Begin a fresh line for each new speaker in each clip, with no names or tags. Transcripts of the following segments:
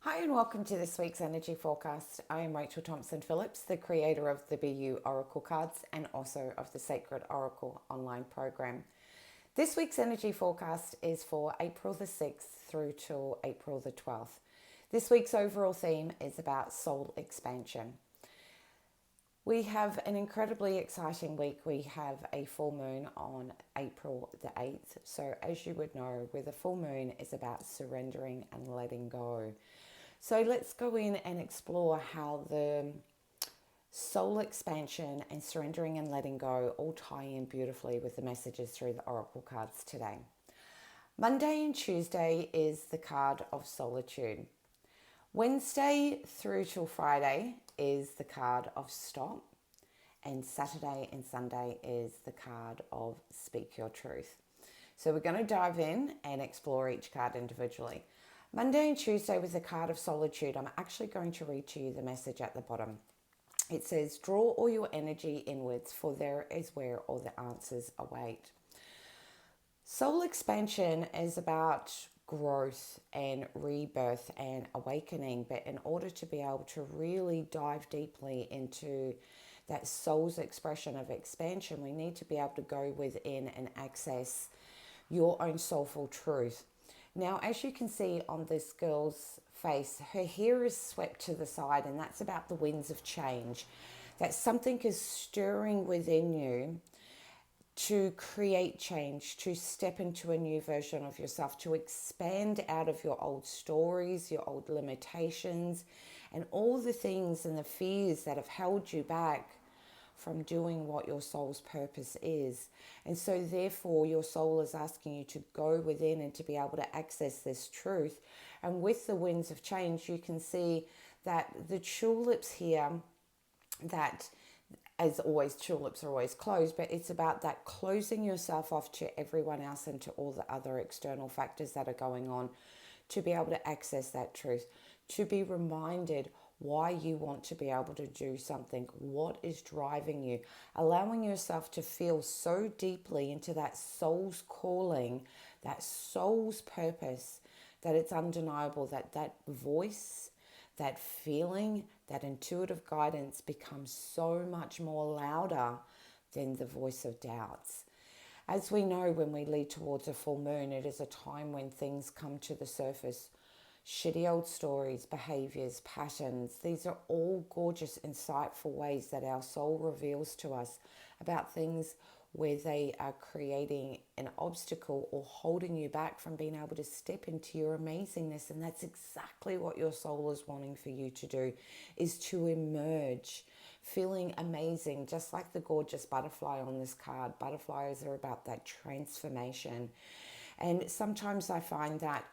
Hi and welcome to this week's energy forecast. I am Rachel Thompson-Phillips, the creator of the BU Oracle cards and also of the Sacred Oracle online program. This week's energy forecast is for April the 6th through till April the 12th. This week's overall theme is about soul expansion. We have an incredibly exciting week. We have a full moon on April the 8th. So as you would know, with a full moon is about surrendering and letting go. So let's go in and explore how the soul expansion and surrendering and letting go all tie in beautifully with the messages through the oracle cards today. Monday and Tuesday is the card of solitude. Wednesday through till Friday is the card of stop. And Saturday and Sunday is the card of speak your truth. So we're going to dive in and explore each card individually. Monday and Tuesday with the card of solitude, I'm actually going to read to you the message at the bottom. It says, draw all your energy inwards, for there is where all the answers await. Soul expansion is about growth and rebirth and awakening, but in order to be able to really dive deeply into that soul's expression of expansion, we need to be able to go within and access your own soulful truth. Now, as you can see on this girl's face, her hair is swept to the side, and that's about the winds of change. That something is stirring within you to create change, to step into a new version of yourself, to expand out of your old stories, your old limitations, and all the things and the fears that have held you back from doing what your soul's purpose is. And so therefore your soul is asking you to go within and to be able to access this truth. And with the winds of change, you can see that the tulips here, that as always, tulips are always closed, but it's about that closing yourself off to everyone else and to all the other external factors that are going on, to be able to access that truth, to be reminded why you want to be able to do something, what is driving you, allowing yourself to feel so deeply into that soul's calling, that soul's purpose, that it's undeniable, that that voice, that feeling, that intuitive guidance becomes so much more louder than the voice of doubts. As we know, when we lead towards a full moon, it is a time when things come to the surface. Shitty old stories, behaviors, patterns, these are all gorgeous, insightful ways that our soul reveals to us about things where they are creating an obstacle or holding you back from being able to step into your amazingness. And that's exactly what your soul is wanting for you to do, is to emerge feeling amazing, just like the gorgeous butterfly on this card. Butterflies are about that transformation. And sometimes I find that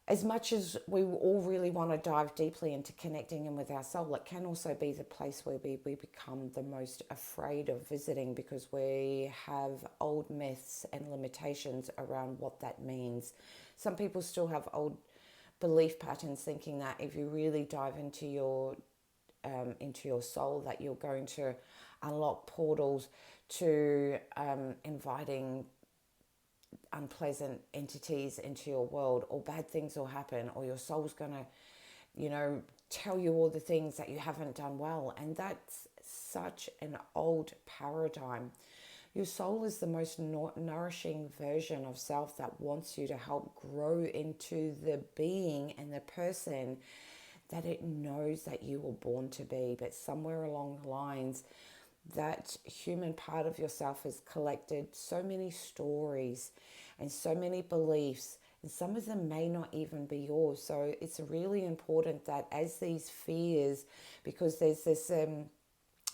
as much as we all really want to dive deeply into connecting in with our soul, it can also be the place where we become the most afraid of visiting, because we have old myths and limitations around what that means. Some people still have old belief patterns, thinking that if you really dive into your soul, that you're going to unlock portals to inviting unpleasant entities into your world, or bad things will happen, or your soul's going to, tell you all the things that you haven't done well. And that's such an old paradigm. Your soul is the most nourishing version of self that wants you to help grow into the being and the person that it knows that you were born to be. But somewhere along the lines, that human part of yourself has collected so many stories and so many beliefs, and some of them may not even be yours. So it's really important that as these fears, because there's this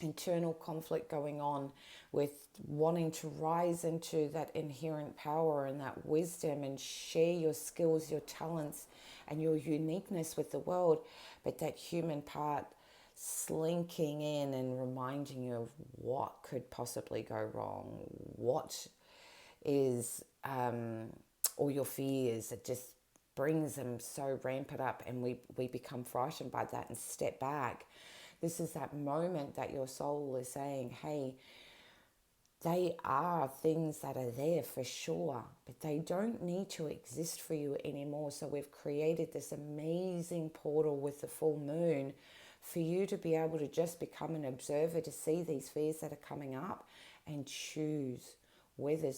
internal conflict going on with wanting to rise into that inherent power and that wisdom and share your skills, your talents, and your uniqueness with the world, but that human part slinking in and reminding you of what could possibly go wrong, what is all your fears. It just brings them so rampant up, and we become frightened by that and step back. This is that moment that your soul is saying, hey, They are things that are there for sure, but they don't need to exist for you anymore. So we've created this amazing portal with the full moon for you to be able to just become an observer, to see these fears that are coming up and choose whether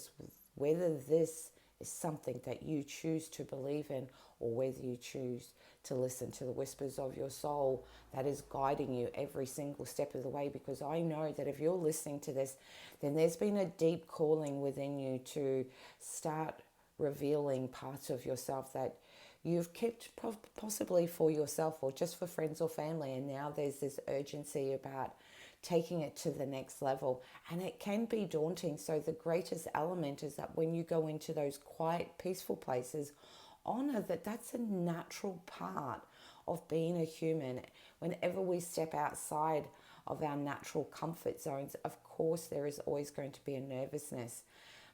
this is something that you choose to believe in, or whether you choose to listen to the whispers of your soul that is guiding you every single step of the way. Because I know that if you're listening to this, then there's been a deep calling within you to start revealing parts of yourself that you've kept possibly for yourself or just for friends or family. And now there's this urgency about taking it to the next level. And it can be daunting. So the greatest element is that when you go into those quiet, peaceful places, honor that that's a natural part of being a human. Whenever we step outside of our natural comfort zones, of course, there is always going to be a nervousness,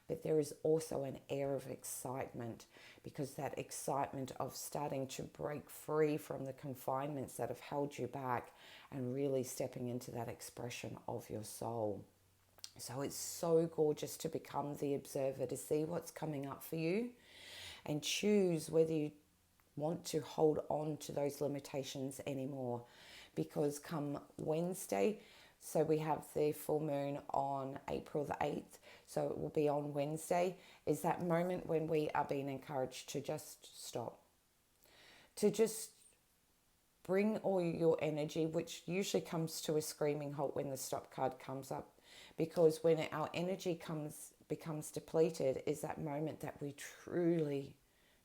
but there is also an air of excitement, because that excitement of starting to break free from the confinements that have held you back and really stepping into that expression of your soul. So it's so gorgeous to become the observer, to see what's coming up for you and choose whether you want to hold on to those limitations anymore. Because come Wednesday, so we have the full moon on April the 8th, so it will be on Wednesday, is that moment when we are being encouraged to just stop, to just bring all your energy, which usually comes to a screaming halt when the stop card comes up. Because when our energy becomes depleted, is that moment that we truly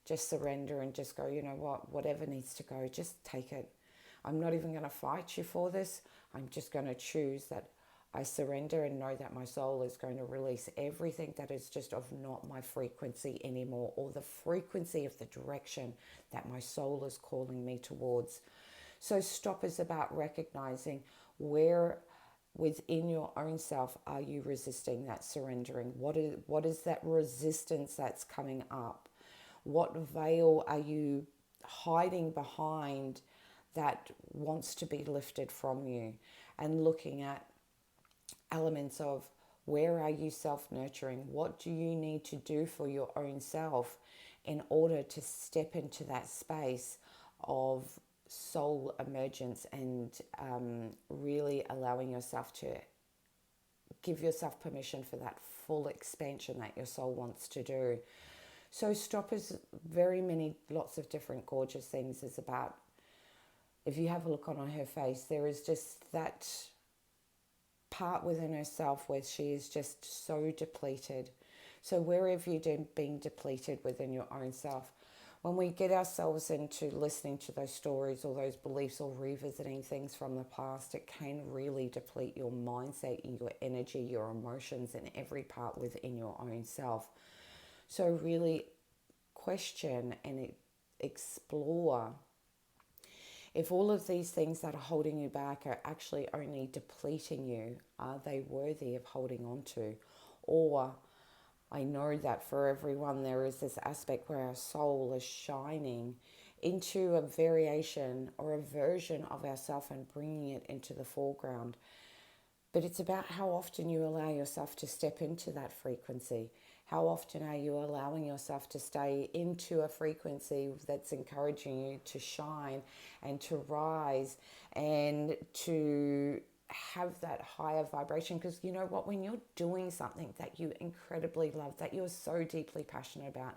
just surrender and just go, you know what, whatever needs to go, just take it. I'm not even going to fight you for this. I'm just going to choose that I surrender and know that my soul is going to release everything that is just of not my frequency anymore, or the frequency of the direction that my soul is calling me towards. So stop is about recognizing where within your own self are you resisting that surrendering? What is that resistance that's coming up? What veil are you hiding behind that wants to be lifted from you? And looking at elements of, where are you self-nurturing? What do you need to do for your own self in order to step into that space of soul emergence and really allowing yourself to give yourself permission for that full expansion that your soul wants to do. So stop is lots of different gorgeous things is about. If you have a look on her face, there is just that part within herself where she is just so depleted. So where have you been depleted within your own self? When we get ourselves into listening to those stories or those beliefs or revisiting things from the past, it can really deplete your mindset, your energy, your emotions, and every part within your own self. So really question and explore if all of these things that are holding you back are actually only depleting you. Are they worthy of holding on to? Or I know that for everyone there is this aspect where our soul is shining into a variation or a version of ourself and bringing it into the foreground. But it's about how often you allow yourself to step into that frequency. How often are you allowing yourself to stay into a frequency that's encouraging you to shine and to rise and to have that higher vibration? Because you know what, when you're doing something that you incredibly love, that you're so deeply passionate about,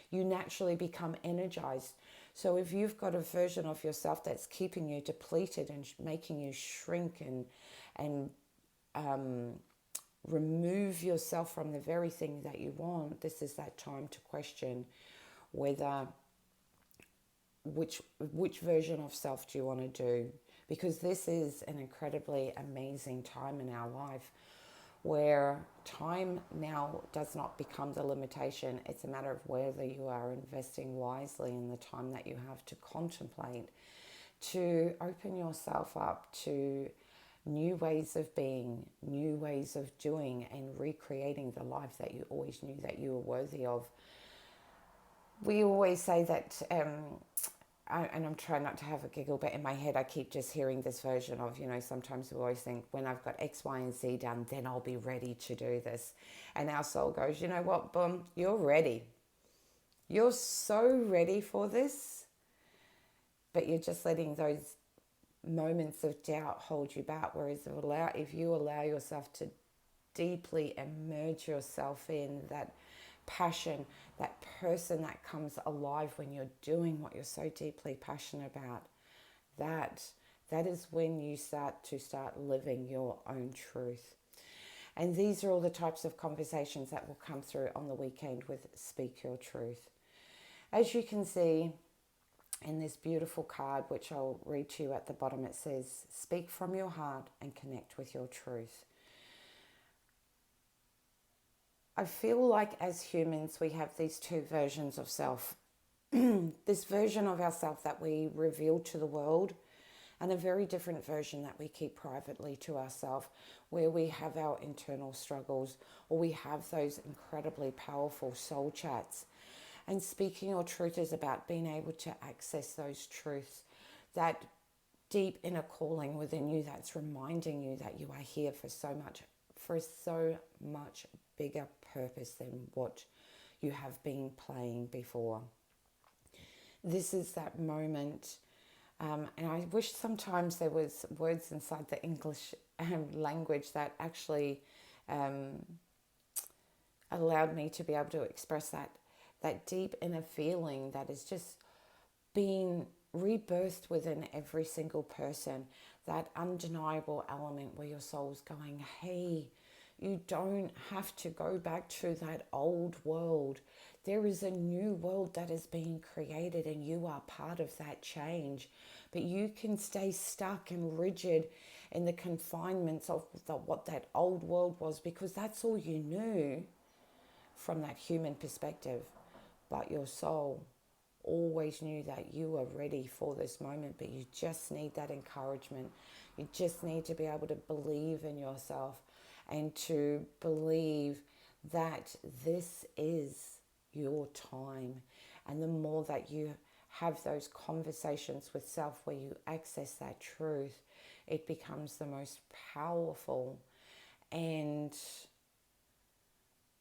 you naturally become energized. So if you've got a version of yourself that's keeping you depleted and making you shrink and remove yourself from the very thing that you want, this is that time to question whether which version of self do you want to do. Because this is an incredibly amazing time in our life where time now does not become the limitation. It's a matter of whether you are investing wisely in the time that you have to contemplate, to open yourself up to new ways of being, new ways of doing, and recreating the life that you always knew that you were worthy of. We always say that and I'm trying not to have a giggle, but in my head I keep just hearing this version of, sometimes we always think, when I've got X, Y, and Z done, then I'll be ready to do this. And our soul goes, you know what, boom, you're ready. You're so ready for this, but you're just letting those moments of doubt hold you back. Whereas if you allow yourself to deeply immerse yourself in that passion, that person that comes alive when you're doing what you're so deeply passionate about, that is when you start living your own truth. And these are all the types of conversations that will come through on the weekend with Speak Your Truth. As you can see in this beautiful card, which I'll read to you at the bottom, it says, speak from your heart and connect with your truth. I feel like as humans, we have these two versions of self. This version of ourself that we reveal to the world, and a very different version that we keep privately to ourselves, where we have our internal struggles, or we have those incredibly powerful soul chats. And speaking your truth is about being able to access those truths, that deep inner calling within you that's reminding you that you are here for so much bigger purpose than what you have been playing before. This is that moment, and I wish sometimes there was words inside the English language that actually allowed me to be able to express that deep inner feeling that is just being rebirthed within every single person, that undeniable element where your soul's going, hey, you don't have to go back to that old world. There is a new world that is being created and you are part of that change. But you can stay stuck and rigid in the confinements of what that old world was, because that's all you knew from that human perspective. But your soul always knew that you were ready for this moment, but you just need that encouragement. You just need to be able to believe in yourself and to believe that this is your time. And the more that you have those conversations with self where you access that truth, it becomes the most powerful. And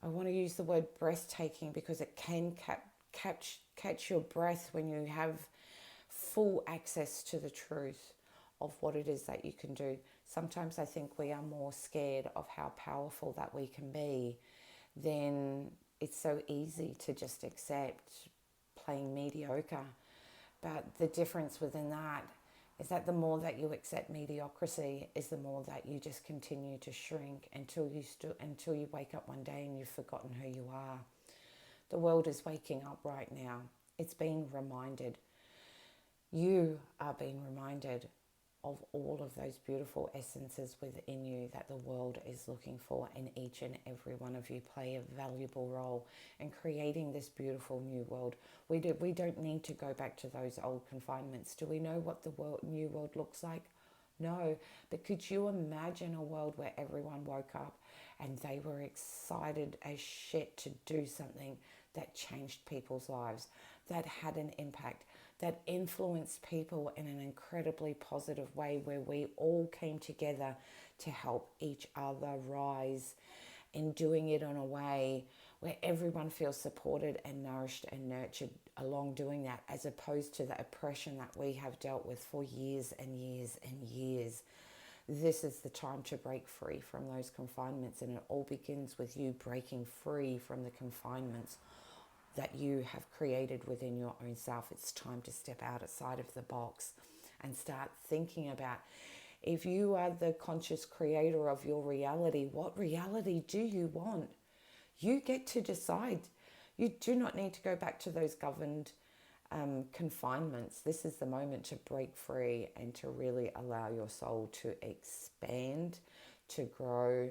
I want to use the word breathtaking because it can catch your breath when you have full access to the truth of what it is that you can do. Sometimes I think we are more scared of how powerful that we can be than it's so easy to just accept playing mediocre. But the difference within that is that the more that you accept mediocrity is the more that you just continue to shrink until you wake up one day and you've forgotten who you are. The world is waking up right now. It's being reminded. You are being reminded of all of those beautiful essences within you that the world is looking for, and each and every one of you play a valuable role in creating this beautiful new world. We don't need to go back to those old confinements. Do we know what the new world looks like? No, but could you imagine a world where everyone woke up and they were excited as shit to do something that changed people's lives, that had an impact, that influenced people in an incredibly positive way, where we all came together to help each other rise, and doing it in a way where everyone feels supported and nourished and nurtured along doing that, as opposed to the oppression that we have dealt with for years and years and years. This is the time to break free from those confinements, and it all begins with you breaking free from the confinements that you have created within your own self. It's time to step outside of the box and start thinking about, if you are the conscious creator of your reality, what reality do you want? You get to decide. You do not need to go back to those governed confinements. This is the moment to break free and to really allow your soul to expand, to grow,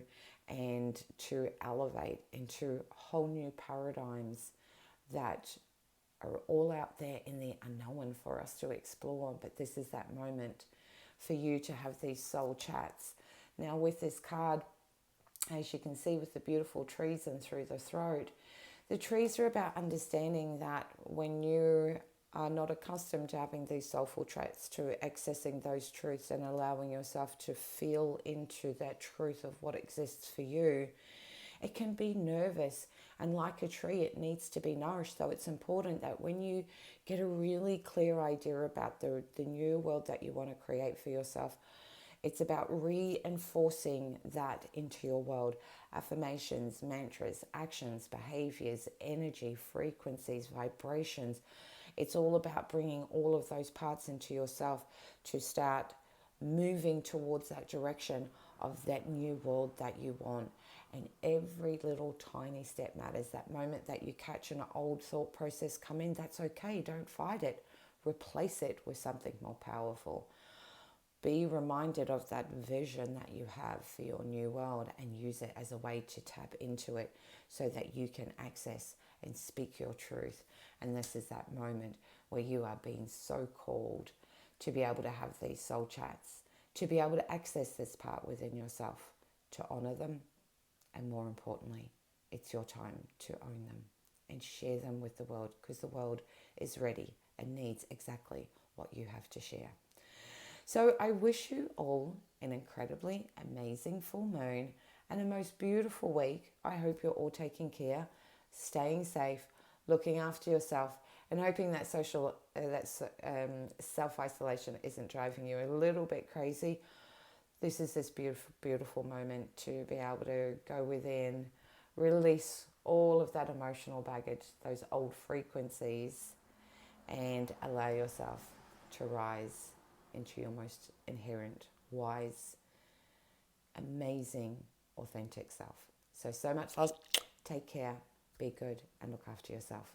and to elevate into whole new paradigms that are all out there in the unknown for us to explore. But this is that moment for you to have these soul chats. Now with this card, as you can see with the beautiful trees and through the throat, the trees are about understanding that when you are not accustomed to having these soulful traits, to accessing those truths and allowing yourself to feel into that truth of what exists for you, it can be nervous. And like a tree, it needs to be nourished. So it's important that when you get a really clear idea about the new world that you want to create for yourself, it's about reinforcing that into your world. Affirmations, mantras, actions, behaviors, energy, frequencies, vibrations. It's all about bringing all of those parts into yourself to start moving towards that direction of that new world that you want. And every little tiny step matters. That moment that you catch an old thought process come in, that's okay. Don't fight it. Replace it with something more powerful. Be reminded of that vision that you have for your new world and use it as a way to tap into it so that you can access and speak your truth. And this is that moment where you are being so called to be able to have these soul chats, to be able to access this part within yourself, to honor them, and more importantly, it's your time to own them and share them with the world, because the world is ready and needs exactly what you have to share. So I wish you all an incredibly amazing full moon and a most beautiful week. I hope you're all taking care, staying safe, looking after yourself, and hoping that self-isolation isn't driving you a little bit crazy. This is this beautiful, beautiful moment to be able to go within, release all of that emotional baggage, those old frequencies, and allow yourself to rise into your most inherent, wise, amazing, authentic self. So much love. Take care, be good, and look after yourself.